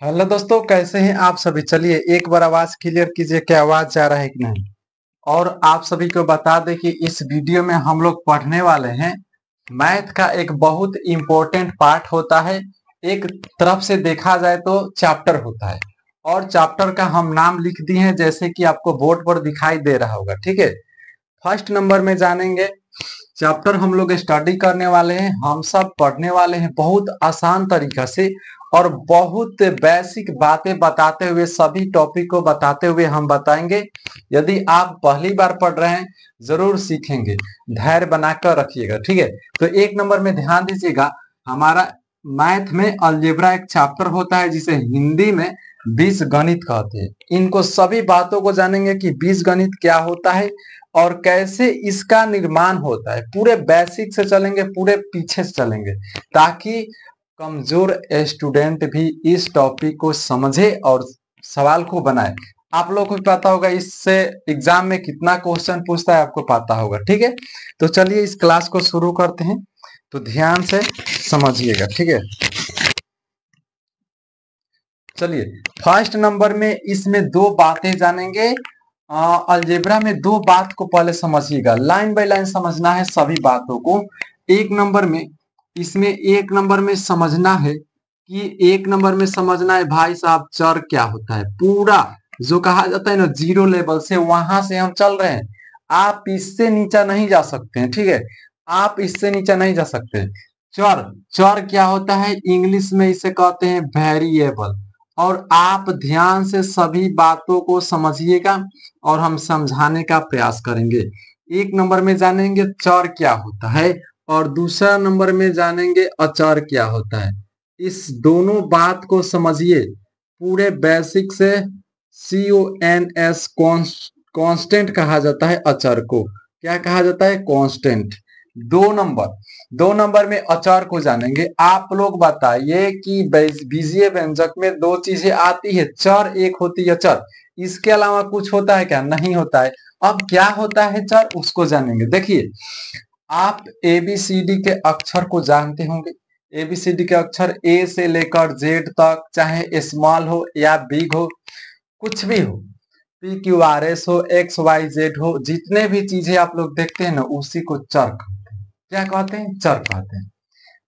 Hello दोस्तों, कैसे हैं आप सभी। चलिए एक बार आवाज क्लियर कीजिए कि आवाज जा रहा है कि नहीं। और आप सभी को बता दें कि इस वीडियो में हम लोग पढ़ने वाले हैं मैथ का एक बहुत इंपॉर्टेंट पार्ट होता है। एक तरफ से देखा जाए तो चैप्टर होता है और चैप्टर का हम नाम लिख दिए हैं जैसे कि आपको बोर्ड पर दिखाई दे रहा होगा। ठीक है, फर्स्ट नंबर में जानेंगे। चैप्टर हम लोग स्टडी करने वाले हैं, हम सब पढ़ने वाले हैं बहुत आसान तरीका से और बहुत बेसिक बातें बताते हुए, सभी टॉपिक को बताते हुए हम बताएंगे। यदि आप पहली बार पढ़ रहे हैं जरूर सीखेंगे, धैर्य बनाकर रखिएगा। ठीक है, तो एक नंबर में ध्यान दीजिएगा। हमारा मैथ में अलजेब्रा एक चैप्टर होता है जिसे हिंदी में बीज गणित कहते हैं। इनको सभी बातों को जानेंगे कि बीज गणित क्या होता है और कैसे इसका निर्माण होता है। पूरे बेसिक से चलेंगे, पूरे पीछे से चलेंगे ताकि कमजोर स्टूडेंट भी इस टॉपिक को समझे और सवाल को बनाए। आप लोगों को पता होगा इससे एग्जाम में कितना क्वेश्चन पूछता है, आपको पता होगा। ठीक है, तो चलिए इस क्लास को शुरू करते हैं, तो ध्यान से समझिएगा। ठीक है, चलिए फर्स्ट नंबर में इसमें दो बातें जानेंगे। अलजेब्रा में दो बात को पहले समझिएगा, लाइन बाय लाइन समझना है सभी बातों को। एक नंबर में इसमें एक नंबर में समझना है कि एक नंबर में समझना है भाई साहब चर क्या होता है। पूरा जो कहा जाता है ना जीरो लेवल से, वहां से हम चल रहे हैं। आप इससे नीचा नहीं जा सकते हैं। ठीक है, आप इससे नीचा नहीं जा सकते। चर, चर क्या होता है इंग्लिश में इसे कहते हैं वेरिएबल। और आप ध्यान से सभी बातों को समझिएगा और हम समझाने का प्रयास करेंगे। एक नंबर में जानेंगे चर क्या होता है और दूसरा नंबर में जानेंगे अचर क्या होता है। इस दोनों बात को समझिए पूरे बेसिक से। CONS कांस्टेंट कहा जाता है अचर को। क्या कहा जाता है? कांस्टेंट। दो नंबर में अचर को जानेंगे। आप लोग बताइए कि बीजीय व्यंजक में दो चीजें आती है, चर एक होती है चर, इसके अलावा कुछ होता है क्या? नहीं होता है। अब क्या होता है चर, उसको जानेंगे। देखिए, आप ABCD के अक्षर को जानते होंगे। ABCD के अक्षर A से लेकर Z तक, चाहे स्मॉल हो या बिग हो, कुछ भी हो, PQRS हो, XYZ हो, जितने भी चीजें आप लोग देखते हैं ना, उसी को चर कहते हैं। क्या कहते हैं? चर कहते हैं।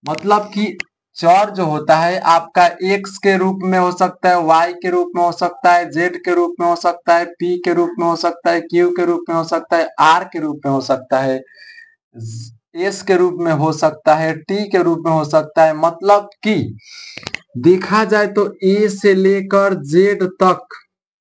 मतलब कि चर जो होता है आपका x के रूप में हो सकता है, y के रूप में हो सकता है, z के रूप में हो सकता है, p के रूप में हो सकता है, q के रूप में हो सकता है, r के रूप में हो सकता है, s के रूप में हो सकता है, t के रूप में हो सकता है। मतलब कि देखा जाए तो a से लेकर z तक,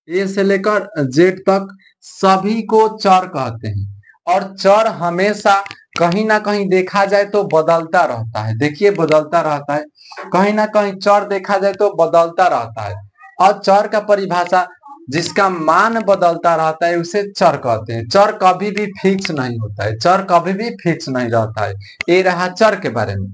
a से लेकर z तक सभी को चर कहते हैं। और चर हमेशा कहीं ना कहीं देखा जाए तो बदलता रहता है। देखिए बदलता रहता है, कहीं ना कहीं चर देखा जाए तो बदलता रहता है। और चर का परिभाषा, जिसका मान बदलता रहता है उसे चर कहते हैं। चर कभी भी फिक्स नहीं होता है, चर कभी भी फिक्स नहीं रहता है। ये रहा चर के बारे में।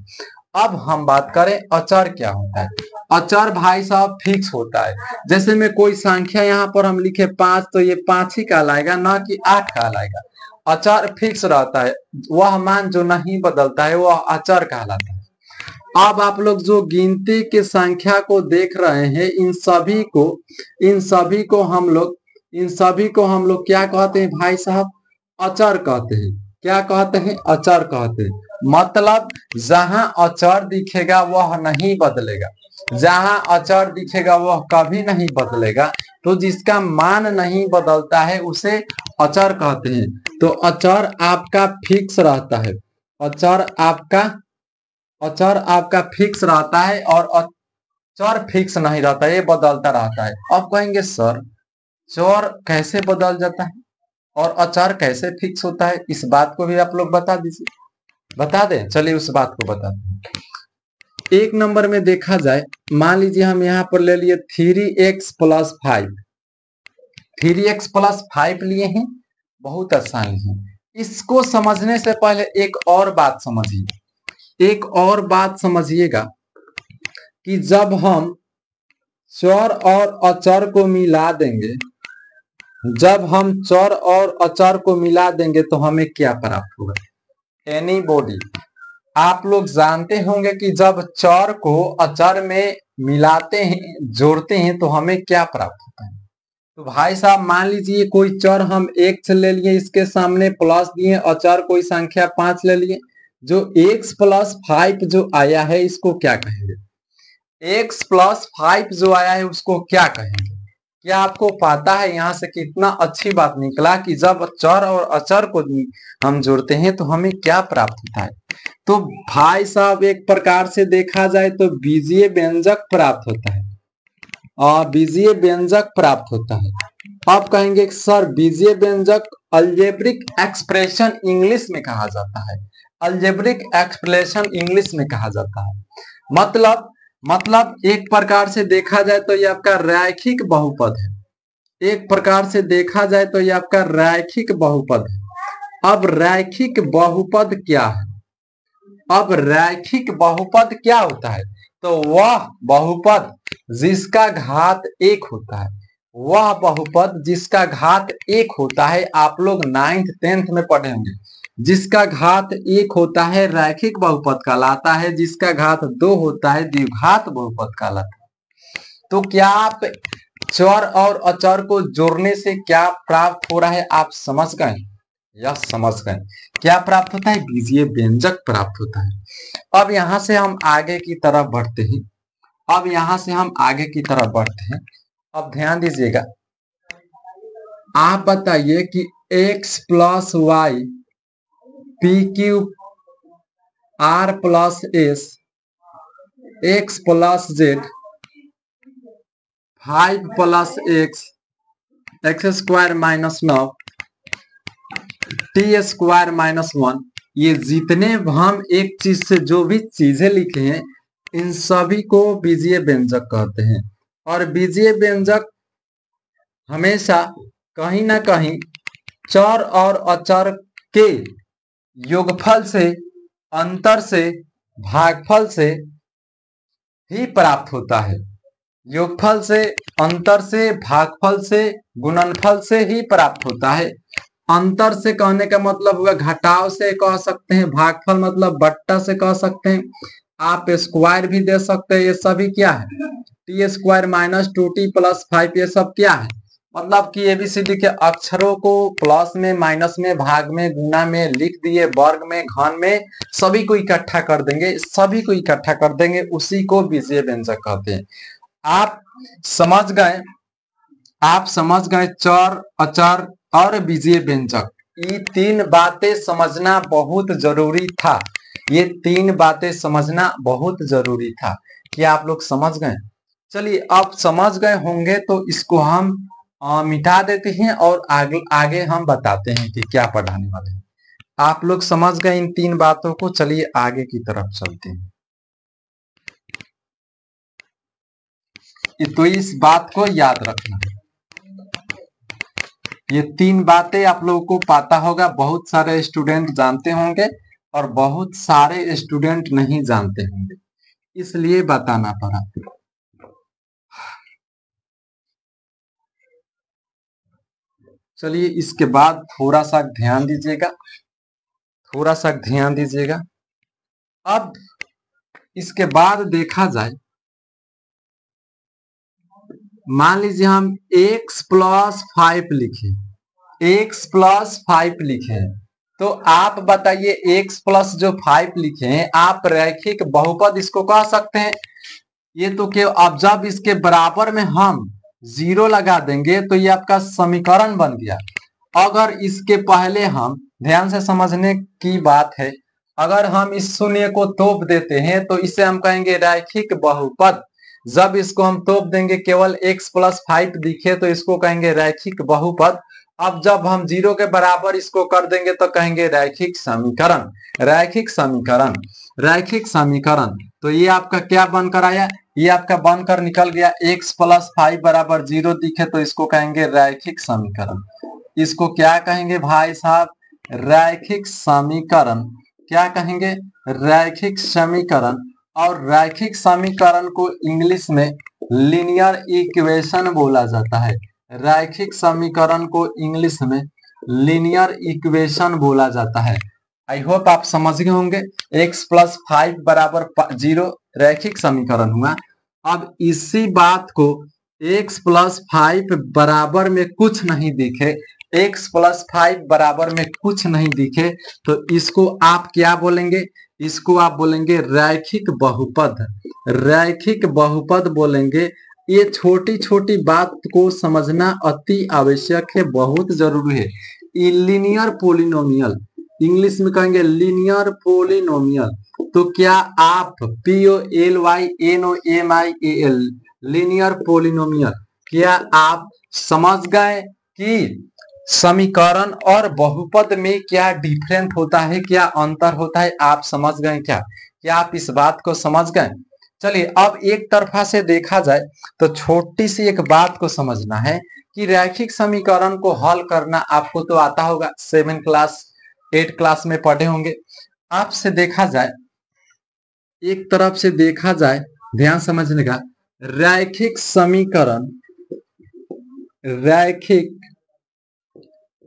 अब हम बात करें अचर क्या होता है। अचर भाई साहब फिक्स होता है। जैसे में कोई संख्या यहाँ पर हम लिखे 5, तो ये 5 ही कहलाएगा, ना कि 8 कहलाएगा। अचर फिक्स रहता है, वह मान जो नहीं बदलता है वह अचर कहलाता है। अब आप लोग जो गिनती के संख्या को देख रहे हैं, इन सभी को हम लोग क्या कहते हैं भाई साहब? अचर कहते हैं। क्या कहते हैं? अचर कहते हैं। मतलब जहां अचर दिखेगा वह नहीं बदलेगा, जहां अचर दिखेगा वह कभी नहीं बदलेगा। तो जिसका मान नहीं बदलता है उसे अचर कहते हैं। तो अचर आपका फिक्स रहता है। अचर आपका अचर आपका फिक्स रहता है और अचर फिक्स नहीं रहता है, ये बदलता रहता है। अब कहेंगे सर चर कैसे बदल जाता है और अचर कैसे फिक्स होता है, इस बात को भी आप लोग बता दीजिए। बता दें, चलिए उस बात को बताते हैं। एक नंबर में देखा जाए, मान लीजिए हम यहाँ पर ले लिए 3x+5, 3x+5 लिए हैं। बहुत आसान है। इसको समझने से पहले एक और बात समझिए, एक और बात समझिएगा कि जब हम चर और अचर को मिला देंगे, जब हम चर और अचर को मिला देंगे तो हमें क्या प्राप्त होगा? एनीबॉडी? आप लोग जानते होंगे कि जब चर को अचर में मिलाते हैं, जोड़ते हैं, तो हमें क्या प्राप्त होता है। तो भाई साहब मान लीजिए कोई चर हम x ले लिए, इसके सामने प्लस दिए, और चर कोई संख्या 5 ले लिए, जो x प्लस 5 जो आया है इसको क्या कहेंगे, x प्लस 5 जो आया है उसको क्या कहेंगे। क्या आपको पता है यहाँ से कितना अच्छी बात निकला कि जब चर और अचर को हम जोड़ते हैं तो हमें क्या प्राप्त होता है। तो भाई साहब एक प्रकार से देखा जाए तो बीजीय व्यंजक प्राप्त होता है, और बीजीय व्यंजक प्राप्त होता है। आप कहेंगे सर बीजीय व्यंजक अलजेब्रिक एक्सप्रेशन इंग्लिश में कहा जाता है, अलजेब्रिक एक्सप्रेशन इंग्लिश में कहा जाता है। मतलब एक प्रकार से देखा जाए तो ये आपका रैखिक बहुपद है, एक प्रकार से देखा जाए तो ये आपका रैखिक बहुपद है। अब रैखिक बहुपद क्या है, अब रैखिक बहुपद क्या होता है, तो वह बहुपद जिसका घात 1 होता है, वह बहुपद जिसका घात 1 होता है, आप लोग 9th 10th में पढ़े होंगे, जिसका घात 1 होता है रैखिक बहुपद कहलाता है, जिसका घात 2 होता है द्विघात बहुपद कहलाता है। तो क्या आप चर और अचर को जोड़ने से क्या प्राप्त हो रहा है आप समझ गए, यह समझ गए, क्या प्राप्त होता है, बीजीय व्यंजक प्राप्त होता है। अब यहां से हम आगे की तरफ बढ़ते हैं, अब यहां से हम आगे की तरफ बढ़ते हैं। अब ध्यान दीजिएगा, आप बताइए कि x plus Y P Q R plus S X plus Z 5 plus X X square minus 9 T square minus 1, ये जितने हम एक चीज से जो भी चीजें लिखे हैं इन सभी को बीजीय व्यंजक कहते हैं। और बीजीय व्यंजक हमेशा कहीं ना कहीं चर और अचर के योगफल से, अंतर से, भागफल से ही प्राप्त होता है, योगफल से, अंतर से, भागफल से, गुणनफल से ही प्राप्त होता है। अंतर से कहने का मतलब हुआ घटाव से कह सकते हैं, भागफल मतलब बट्टा से कह सकते हैं, आप स्क्वायर भी दे सकते हैं। ये सभी क्या है, T square minus 2t plus 5, ये सब क्या है, मतलब कि एबीसीडी के अक्षरों को प्लस में, माइनस में, भाग में, गुना में लिख दिए, वर्ग में, घन में, सभी को इकट्ठा कर देंगे, सभी को इकट्ठा कर देंगे, उसी को बीजीय व्यंजक कहते हैं। आप समझ गए, आप समझ गए चर, अचर और बीजीय व्यंजक, ये 3 बातें समझना बहुत जरूरी था, ये 3 बातें समझना बहुत जरूरी था। क्या आप लोग समझ गए। चलिए अब समझ गए होंगे तो इसको हम मिटा देते हैं और आगे हम बताते हैं कि क्या पढ़ाने वाले हैं। आप लोग समझ गए इन 3 बातों को, चलिए आगे की तरफ चलते हैं। तो इस बात को याद रखना, ये 3 बातें आप लोगों को पता होगा, बहुत सारे स्टूडेंट जानते होंगे और बहुत सारे स्टूडेंट नहीं जानते होंगे, इसलिए बताना पड़ा। चलिए इसके बाद थोड़ा सा ध्यान दीजिएगा, थोड़ा सा ध्यान दीजिएगा। अब इसके बाद देखा जाए, मान लीजिए हम x प्लस 5 लिखे, x प्लस 5 लिखे, तो आप बताइए x प्लस जो 5 लिखे हैं आप रैखिक बहुपद इसको कह सकते हैं। ये तो केवल अब जब इसके बराबर में हम 0 लगा देंगे तो ये आपका समीकरण बन गया। अगर इसके पहले हम, ध्यान से समझने की बात है, अगर हम इस शून्य को तोप देते हैं तो इसे हम कहेंगे रैखिक बहुपद। जब इसको हम तोप देंगे केवल x प्लस 5 दिखे तो इसको कहेंगे रैखिक बहुपद। अब जब हम 0 के बराबर इसको कर देंगे तो कहेंगे रैखिक समीकरण, रैखिक समीकरण, रैखिक समीकरण। तो ये आपका क्या बनकर आया, ये आपका बनकर निकल गया x प्लस 5 बराबर 0 दिखे तो इसको कहेंगे रैखिक समीकरण। इसको क्या कहेंगे भाई साहब, रैखिक समीकरण। क्या कहेंगे, रैखिक समीकरण। और रैखिक समीकरण को इंग्लिश में लीनियर इक्वेशन बोला जाता है, रैखिक समीकरण को इंग्लिश में लीनियर इक्वेशन बोला जाता है। आई होप आप समझ गए होंगे। x प्लस 5 बराबर 0 रैखिक समीकरण हुआ, अब इसी बात को x प्लस 5 बराबर में कुछ नहीं दिखे, x प्लस 5 बराबर में कुछ नहीं दिखे तो इसको आप क्या बोलेंगे? इसको आप बोलेंगे रैखिक बहुपद। रैखिक बहुपद बोलेंगे। ये छोटी छोटी बात को समझना अति आवश्यक है, बहुत जरूरी है। लीनियर पोलिनोमियल, इंग्लिश में कहेंगे लीनियर पोलिनोमियल। तो क्या आप POLYNOMIAL लीनियर पोलिनोमियल, क्या आप समझ गए कि समीकरण और बहुपद में क्या डिफरेंट होता है, क्या अंतर होता है? आप समझ गए क्या? क्या आप इस बात को समझ गए? चलिए अब एक तरफा से देखा जाए तो छोटी सी एक बात को समझना है कि रैखिक समीकरण को हल करना आपको तो आता होगा, 7 क्लास 8 क्लास में पढ़े होंगे। आपसे देखा जाए, एक तरफ से देखा जाए, ध्यान समझने का, रैखिक समीकरण,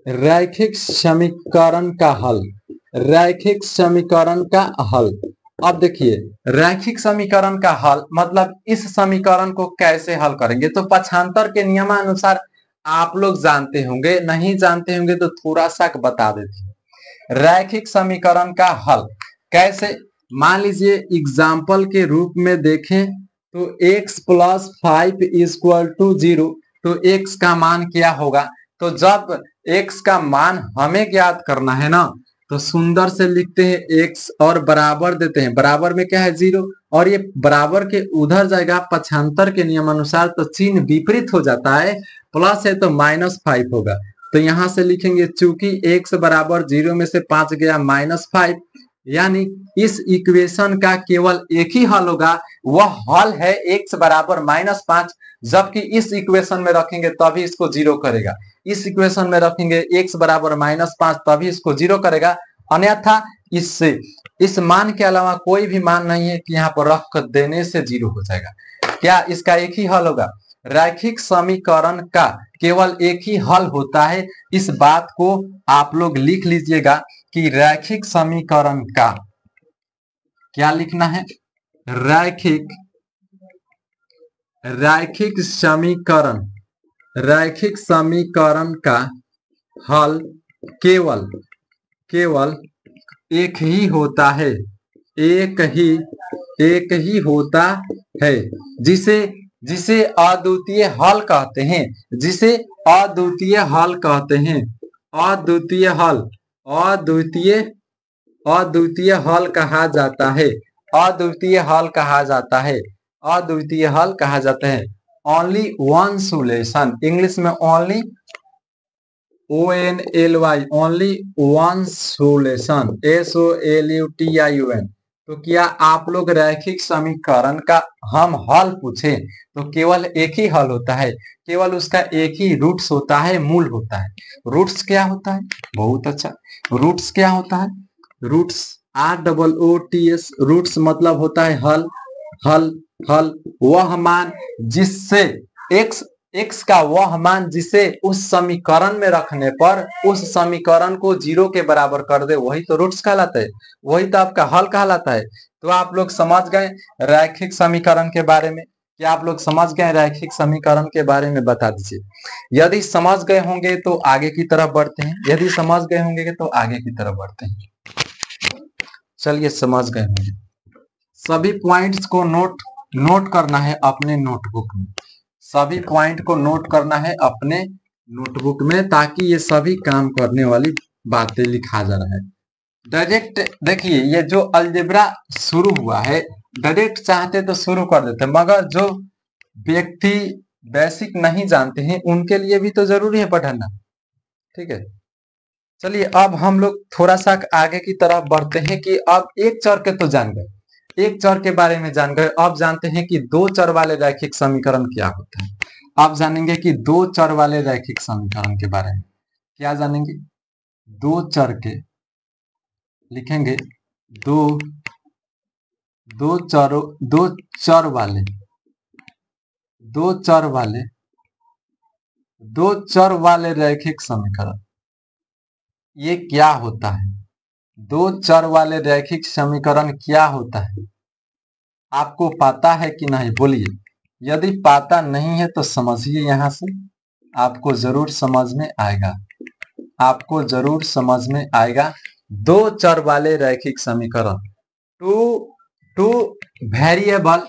रैखिक समीकरण का हल, रैखिक समीकरण का हल। अब देखिए रैखिक समीकरण का हल मतलब इस समीकरण को कैसे हल करेंगे? तो पक्षांतर के नियमानुसार आप लोग जानते होंगे, नहीं जानते होंगे तो थोड़ा सा बता देते हैं। रैखिक समीकरण का हल कैसे? मान लीजिए एग्जाम्पल के रूप में देखें तो x प्लस 5 इक्वल टू 0, तो x का मान क्या होगा? तो जब x का मान हमें ज्ञात करना है ना, तो सुंदर से लिखते हैं x और बराबर देते हैं, बराबर में क्या है 0, और ये बराबर के उधर जाएगा पक्षांतर के नियमानुसार तो चिन्ह विपरीत हो जाता है, प्लस है तो -5 होगा। तो यहां से लिखेंगे चूंकि x बराबर 0 में से 5 गया -5, यानी इस इक्वेशन का केवल एक ही हल होगा, वह हल है x बराबर -5। जबकि इस इक्वेशन में रखेंगे तभी इसको 0 करेगा, इस इक्वेशन में रखेंगे x बराबर -5 तभी इसको 0 करेगा, अन्यथा इससे इस मान के अलावा कोई भी मान नहीं है कि यहाँ पर रख देने से 0 हो जाएगा। क्या इसका एक ही हल होगा? रैखिक समीकरण का केवल एक ही हल होता है। इस बात को आप लोग लिख लीजिएगा कि रैखिक समीकरण का क्या लिखना है? रैखिक समीकरण, रैखिक समीकरण का हल केवल एक ही होता है, एक ही होता है, जिसे अद्वितीय हल कहते हैं, जिसे अद्वितीय हल कहते हैं। अद्वितीय हल, अद्वितीय हल कहा जाता है, अद्वितीय हल कहा जाता है, अद्वितीय हल कहा जाता है। ओनली वन सोल्यूशन, इंग्लिश में only ONLY, only one solution, SOLUTION। तो क्या आप लोग रैखिक समीकरण का हम हल पूछे तो केवल एक ही हल होता है, केवल उसका एक ही रूट्स होता है, मूल होता है। रूट्स क्या होता है? बहुत अच्छा, रूट्स क्या होता है? रूट्स ROOTS, रूट्स मतलब होता है हल। हल वह मान जिससे x का वह मान जिसे उस समीकरण में रखने पर उस समीकरण को 0 के बराबर कर दे, वही तो रूट्स कहलाता है, वही तो आपका हल कहलाता है। तो आप लोग समझ गए रैखिक समीकरण के बारे में? क्या आप लोग समझ गए रैखिक समीकरण के बारे में? बता दीजिए। यदि समझ गए होंगे तो आगे की तरफ बढ़ते हैं, यदि समझ गए होंगे तो आगे की तरफ बढ़ते हैं। चलिए समझ गए होंगे, सभी पॉइंट्स को नोट करना है अपने नोटबुक में, सभी पॉइंट को नोट करना है अपने नोटबुक में, ताकि ये सभी काम करने वाली बातें लिखा जा रहा है। डायरेक्ट देखिए, ये जो अलजेब्रा शुरू हुआ है, डायरेक्ट चाहते तो शुरू कर देते, मगर जो व्यक्ति बेसिक नहीं जानते हैं उनके लिए भी तो जरूरी है पढ़ना, ठीक है। चलिए अब हम लोग थोड़ा सा आगे की तरफ बढ़ते हैं कि अब एक चर के तो जान गए, एक चर के बारे में जान गए, अब जानते हैं कि दो चर वाले रैखिक समीकरण क्या होता है। अब जानेंगे कि दो चर वाले रैखिक समीकरण के बारे में क्या जानेंगे। दो चर के लिखेंगे, दो चर वाले रैखिक समीकरण, ये क्या होता है? दो चर वाले रैखिक समीकरण क्या होता है? आपको पता है कि नहीं? बोलिए। यदि पता नहीं है तो समझिए, यहां से आपको जरूर समझ में आएगा, आपको जरूर समझ में आएगा। दो चर वाले रैखिक समीकरण, two two variable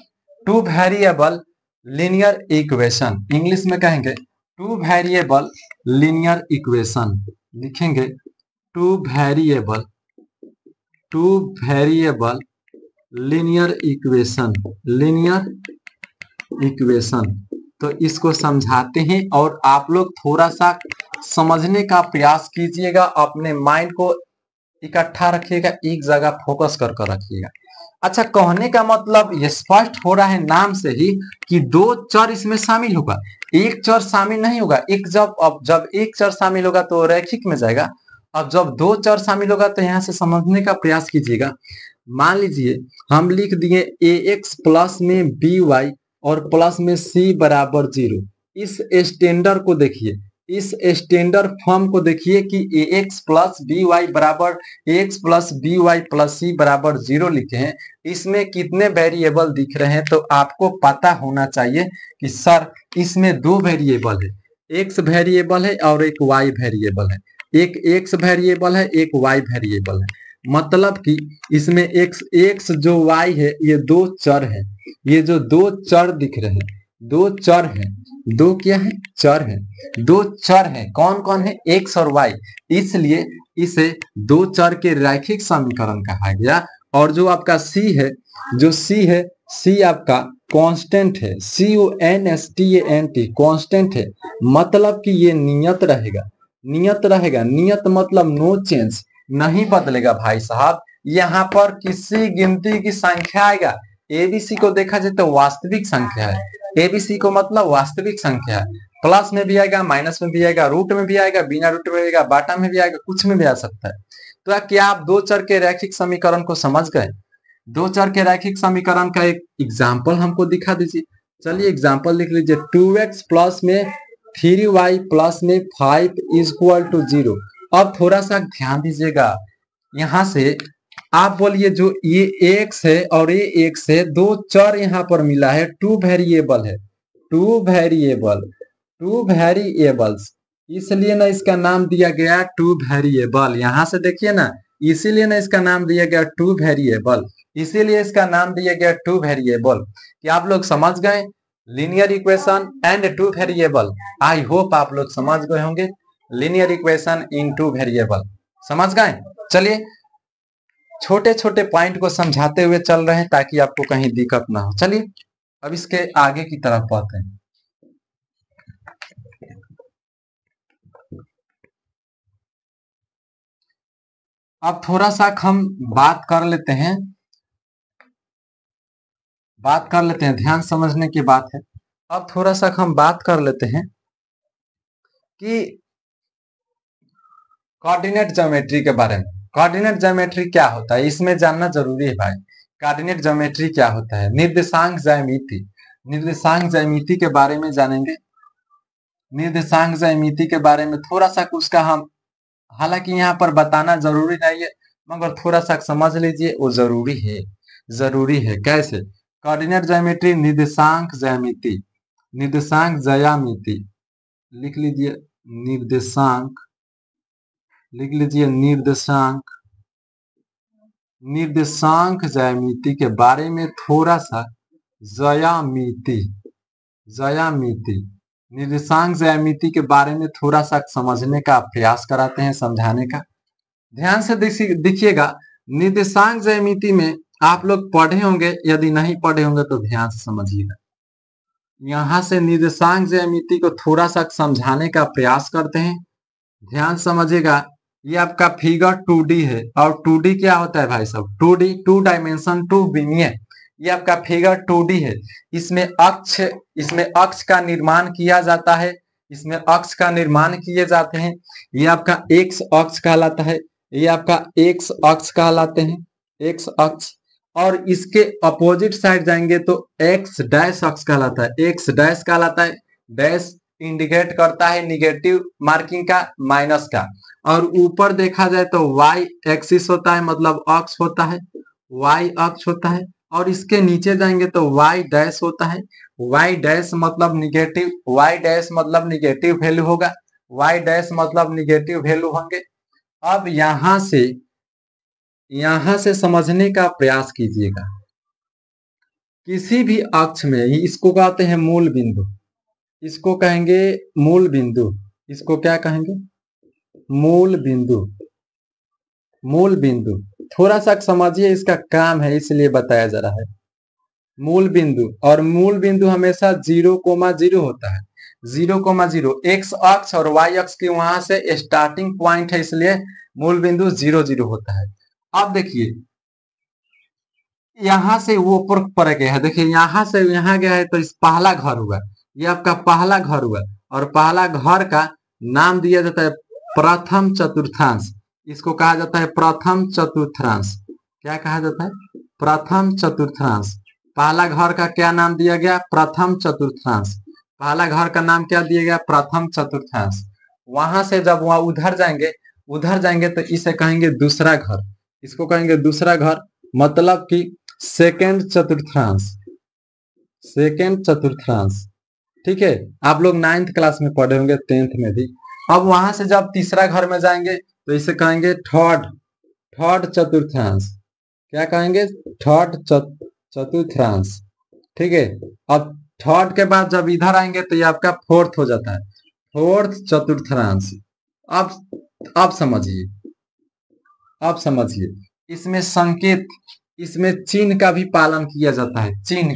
two variable linear equation, English में कहेंगे टू वेरिएबल लीनियर इक्वेशन, लिखेंगे two variable linear equation, linear equation. तो इसको समझाते हैं और आप लोग थोड़ा सा समझने का प्रयास कीजिएगा, अपने माइंड को इकट्ठा रखिएगा, एक जगह फोकस कर कर रखिएगा। अच्छा, कहने का मतलब ये स्पष्ट हो रहा है नाम से ही कि दो चर इसमें शामिल होगा, एक चर शामिल नहीं होगा। एक जब एक चर शामिल होगा तो रैखिक में जाएगा, अब जब दो चर शामिल होगा तो यहाँ से समझने का प्रयास कीजिएगा। मान लीजिए हम लिख दिए ए एक्स प्लस में बी वाई और प्लस में सी बराबर 0। इस स्टैंडर्ड को देखिए, इस स्टैंडर्ड फॉर्म को देखिए कि a x plus b y बराबर x plus b y plus c बराबर 0 लिखे हैं। इसमें कितने वेरिएबल दिख रहे हैं? तो आपको पता होना चाहिए कि सर इसमें दो वेरिएबल है, एक्स वेरिएबल है और एक वाई वेरिएबल है, एक एक्स वेरिएबल है, एक वाई वेरिएबल है। मतलब कि इसमें एक्स जो वाई है ये दो चर है, ये जो दो चर दिख रहे हैं, दो चर है, दो क्या है? चर है, दो चर है। कौन कौन है? एक्स और वाई। इसलिए इसे दो चर के रैखिक समीकरण कहा गया। और जो आपका सी है, जो सी है, सी आपका कांस्टेंट है, CONSTANT कांस्टेंट है। मतलब कि ये नियत रहेगा, नियत रहेगा, नियत मतलब नो चेंज, नहीं बदलेगा भाई साहब। यहाँ पर किसी गिनती की संख्या आएगा, एबीसी को देखा जाए तो वास्तविक संख्या है, एबीसी को मतलब वास्तविक संख्या है। प्लस में भी आएगा, माइनस में भी आएगा, रूट में भी आएगा, बिना रूट में भी आएगा, बाटा में भी आएगा, कुछ में भी आ सकता है। तो क्या आप दो चर के रैखिक समीकरण को समझ गए? दो चर के रैखिक समीकरण का एक एग्जाम्पल हमको दिखा दीजिए। चलिए एग्जाम्पल लिख लीजिए, 2x प्लस में 3y प्लस में 5 इज इक्वल टू 0। अब थोड़ा सा ध्यान दीजिएगा, यहां से आप बोलिए जो ये एक्स है और ये एक्स है, दो चर यहाँ पर मिला है, टू वेरिएबल है, टू वेरिएबल्स, इसलिए ना इसका नाम दिया गया टू वेरिएबल। यहां से देखिए ना, इसीलिए ना इसका नाम दिया गया टू वेरिएबल, इसीलिए इसका नाम दिया गया टू वेरिएबल। क्या आप लोग समझ गए? Linear equation and two variable, I hope आप लोग समझ गए होंगे। Linear equation in two variable समझ गए। चलिए छोटे छोटे पॉइंट को समझाते हुए चल रहे हैं ताकि आपको कहीं दिक्कत ना हो। चलिए अब इसके आगे की तरफ बढ़ते हैं। अब थोड़ा सा हम बात कर लेते हैं, ध्यान समझने की बात है। अब थोड़ा सा हम बात कर लेते हैं कि कोऑर्डिनेट ज्योमेट्री के बारे में। कोऑर्डिनेट ज्योमेट्री क्या होता है, इसमें जानना जरूरी है भाई। कोऑर्डिनेट ज्योमेट्री क्या होता है? निर्देशांक ज्यामिति, निर्देशांक ज्यामिति के बारे में जानेंगे। निर्देशांक ज्यामिति के बारे में थोड़ा सा कुछ का हम, हालांकि यहाँ पर बताना जरूरी नहीं है, मगर थोड़ा सा समझ लीजिए, वो जरूरी है, जरूरी है। कैसे? कोऑर्डिनेट ज्योमेट्री, निर्देशांक ज्यामिति, निर्देशांक ज्यामिति लिख लीजिए, निर्देशांक लिख लीजिए, निर्देशांक, निर्देशांक ज्यामिति के बारे में थोड़ा सा, ज्यामिति, ज्यामिति, निर्देशांक ज्यामिति के बारे में थोड़ा सा समझने का प्रयास कराते हैं, समझाने का। ध्यान से देखिएगा, निर्देशांक ज्यामिति में आप लोग पढ़े होंगे, यदि नहीं पढ़े होंगे तो ध्यान से समझिएगा। यहां से निर्देशांक ज्यामिति को थोड़ा सा समझाने का प्रयास करते हैं, ध्यान समझिएगा। ये आपका फिगर 2D है, और 2D क्या होता है भाई साहब? 2D to dimension, to विमीय। ये आपका फिगर 2D है। इसमें अक्ष का निर्माण किया जाता है, इसमें अक्ष का निर्माण किए जाते हैं। ये आपका एक्स अक्ष कहलाता है, ये आपका एक्स अक्ष कहलाते हैं, एक्स अक्ष। और इसके अपोजिट साइड जाएंगे तो एक्स डैश अक्ष कहलाता है, एक्स डैश कहलाता है। डैश इंडिकेट करता है निगेटिव मार्किंग का, माइनस का। और ऊपर देखा जाए तो वाई एक्सिस होता है, मतलब अक्ष होता है, वाई अक्ष होता है। और इसके नीचे जाएंगे तो वाई डैश होता है, y डैश मतलब निगेटिव, y डैश मतलब निगेटिव वैल्यू होगा, y डैश मतलब निगेटिव वैल्यू होंगे। अब यहां से समझने का प्रयास कीजिएगा। किसी भी अक्ष में इसको कहते हैं मूल बिंदु, इसको कहेंगे मूल बिंदु, इसको क्या कहेंगे? मूल बिंदु। मूल बिंदु थोड़ा सा समझिए, इसका काम है इसलिए बताया जा रहा है। मूल बिंदु, और मूल बिंदु हमेशा 0,0 होता है। 0,0 एक्स अक्ष और वाई अक्ष की वहां से स्टार्टिंग पॉइंट है, इसलिए मूल बिंदु 0,0 होता है। अब देखिए यहां से वो ऊपर पर गया है, देखिए यहां से यहां गया है तो इस पहला घर हुआ, ये आपका पहला घर हुआ, और पहला घर का नाम दिया जाता है प्रथम चतुर्थांश। इसको कहा जाता है प्रथम चतुर्थांश। क्या कहा जाता है? प्रथम चतुर्थांश। पहला घर का क्या नाम दिया गया? प्रथम चतुर्थांश। पहला घर का नाम क्या दिया गया? प्रथम चतुर्थांश। वहां से जब वहां उधर जाएंगे तो इसे कहेंगे दूसरा घर, इसको कहेंगे दूसरा घर, मतलब कि सेकेंड चतुर्थांश। सेकेंड चतुर्थांश, ठीक है। आप लोग 9th क्लास में पढ़े होंगे, 10th में भी। अब वहां से जब तीसरा घर में जाएंगे तो इसे कहेंगे थर्ड चतुर्थांश। क्या कहेंगे? थर्ड चतुर्थांश, ठीक है। अब थर्ड के बाद जब इधर आएंगे तो ये आपका फोर्थ हो जाता है, फोर्थ चतुर्थांश। अब समझिए, अब समझिए, इसमें संकेत, इसमें चिन्ह का भी पालन किया जाता है। चिन्ह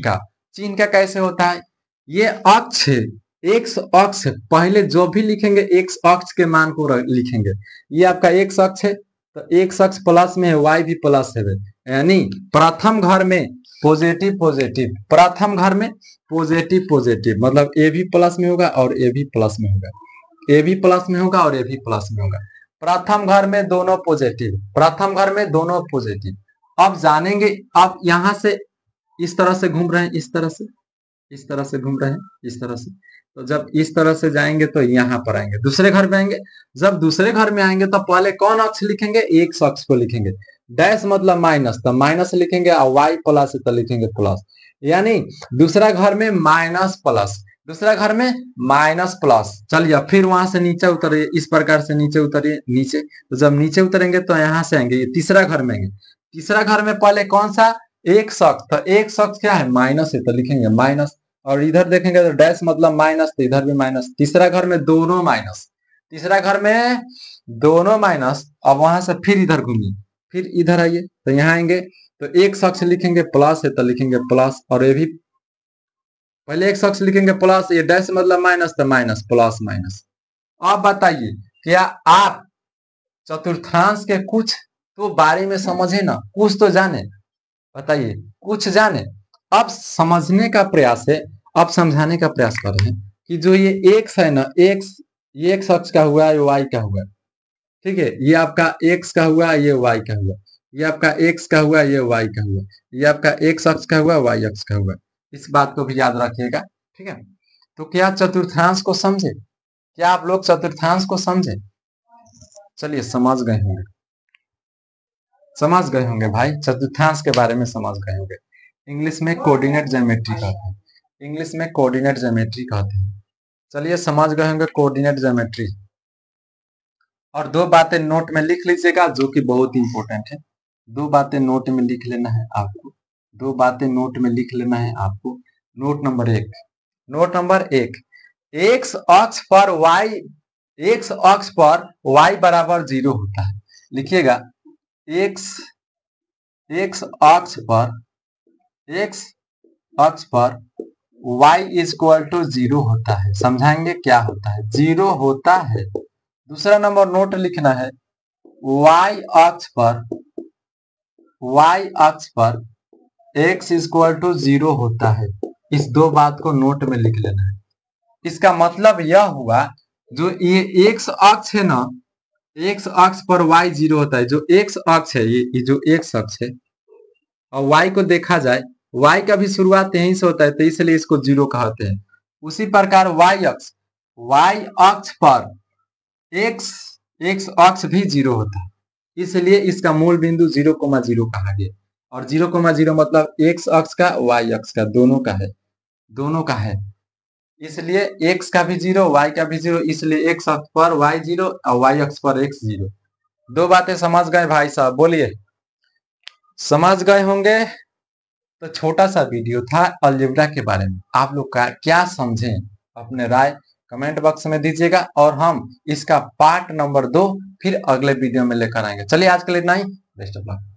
का कैसे होता है? ये अक्ष है, एक्स अक्ष, पहले जो भी लिखेंगे एक्स अक्ष के मान को लिखेंगे। ये आपका एक्स अक्ष है तो एक्स अक्ष प्लस में है, वाई भी प्लस है, यानी प्रथम घर में पॉजिटिव पॉजिटिव, प्रथम घर में पॉजिटिव पॉजिटिव, मतलब ए भी प्लस में होगा और ए भी प्लस में होगा, ए भी प्लस में होगा और ए भी प्लस में होगा। प्रथम घर में दोनों पॉजिटिव, प्रथम घर में दोनों पॉजिटिव। अब जानेंगे, आप यहां से इस तरह से घूम रहे हैं, इस तरह से घूम रहे हैं, इस तरह से, तो जब इस तरह से जाएंगे तो यहाँ पर आएंगे, दूसरे घर में आएंगे। जब दूसरे घर में आएंगे तो पहले कौन अक्ष लिखेंगे? एक्स अक्ष को लिखेंगे। डैश मतलब माइनस, तो माइनस लिखेंगे, और वाई प्लस है तो लिखेंगे प्लस, यानी दूसरा घर में माइनस प्लस, दूसरा घर में माइनस प्लस। चलिए फिर वहां से नीचे उतरिए, इस प्रकार से नीचे उतरिए, नीचे, तो जब नीचे उतरेंगे तो यहाँ से आएंगे, ये तीसरा घर में आएंगे। तीसरा घर में पहले कौन सा? एक अक्ष, तो एक अक्ष क्या है? माइनस है तो लिखेंगे माइनस, और इधर देखेंगे तो डैश मतलब माइनस, तो इधर भी माइनस। तीसरा घर में दोनों माइनस, तीसरा घर में दोनों माइनस। अब वहां से फिर इधर घूमिए, फिर इधर आइए, तो यहाँ आएंगे तो एक अक्ष लिखेंगे प्लस है तो लिखेंगे प्लस, और ये भी पहले एक अक्ष लिखेंगे प्लस, ये डैश मतलब माइनस, तो माइनस प्लस माइनस। अब बताइए, क्या आप चतुर्थांश के कुछ तो बारे में समझे ना, कुछ तो जाने, बताइए कुछ जाने। अब समझने का प्रयास है, अब समझाने का प्रयास कर रहे हैं कि जो ये एक्स है ना, एक्स, ये एक्स अक्ष का हुआ, ये वाई का हुआ, ठीक है। ये आपका एक्स का हुआ, ये वाई का हुआ, ये आपका एक्स का हुआ, ये वाई का हुआ, ये आपका एक्स अक्ष का हुआ, वाई अक्ष का हुआ। इस बात को भी याद रखिएगा, ठीक है। तो क्या चतुर्थांश को समझे? क्या आप लोग चतुर्थांश को समझे? चलिए समझ गए होंगे भाई, चतुर्थांश के बारे में समझ गए होंगे। इंग्लिश में कोऑर्डिनेट ज्योमेट्री कहते हैं, इंग्लिश में कोऑर्डिनेट ज्योमेट्री कहते हैं। चलिए समझ गए होंगे कोऑर्डिनेट ज्योमेट्री। और दो बातें नोट में लिख लीजिएगा जो कि बहुत ही इंपॉर्टेंट है। दो बातें नोट में लिख लेना है आपको, दो बातें नोट में लिख लेना है आपको। नोट नंबर एक, एक्स अक्ष पर वाई, एक्स अक्ष पर वाई बराबर 0 होता है। लिखिएगा, एक्स एक्स अक्ष पर y इज इक्वल टू 0 होता है। समझाएंगे क्या होता है? 0 होता है। दूसरा नंबर नोट लिखना है, y अक्ष पर x इज इक्वल टू 0 होता है। इस दो बात को नोट में लिख लेना है। इसका मतलब यह हुआ, जो ये x अक्ष है ना, x अक्ष पर y 0 होता है। जो x अक्ष है, ये जो x अक्ष है, और y को देखा जाए, y का भी शुरुआत यहीं से होता है, तो इसलिए इसको 0 कहते हैं। उसी प्रकार y अक्ष पर x अक्ष भी 0 होता है, इसलिए इसका मूल बिंदु 0,0 कहा गया। और 0,0 मतलब x अक्ष का, y अक्ष का, दोनों का है। दोनों का है, इसलिए x का भी 0 y का भी 0, इसलिए x अक्ष पर y 0 और y अक्ष पर x 0। दो बातें समझ गए भाई साहब, बोलिए समझ गए होंगे। तो छोटा सा वीडियो था अलजेब्रा के बारे में, आप लोग का क्या समझे अपने राय कमेंट बॉक्स में दीजिएगा, और हम इसका पार्ट नंबर 2 फिर अगले वीडियो में लेकर आएंगे। चलिए आज के लिए इतना ही, बेस्ट ऑफ लक।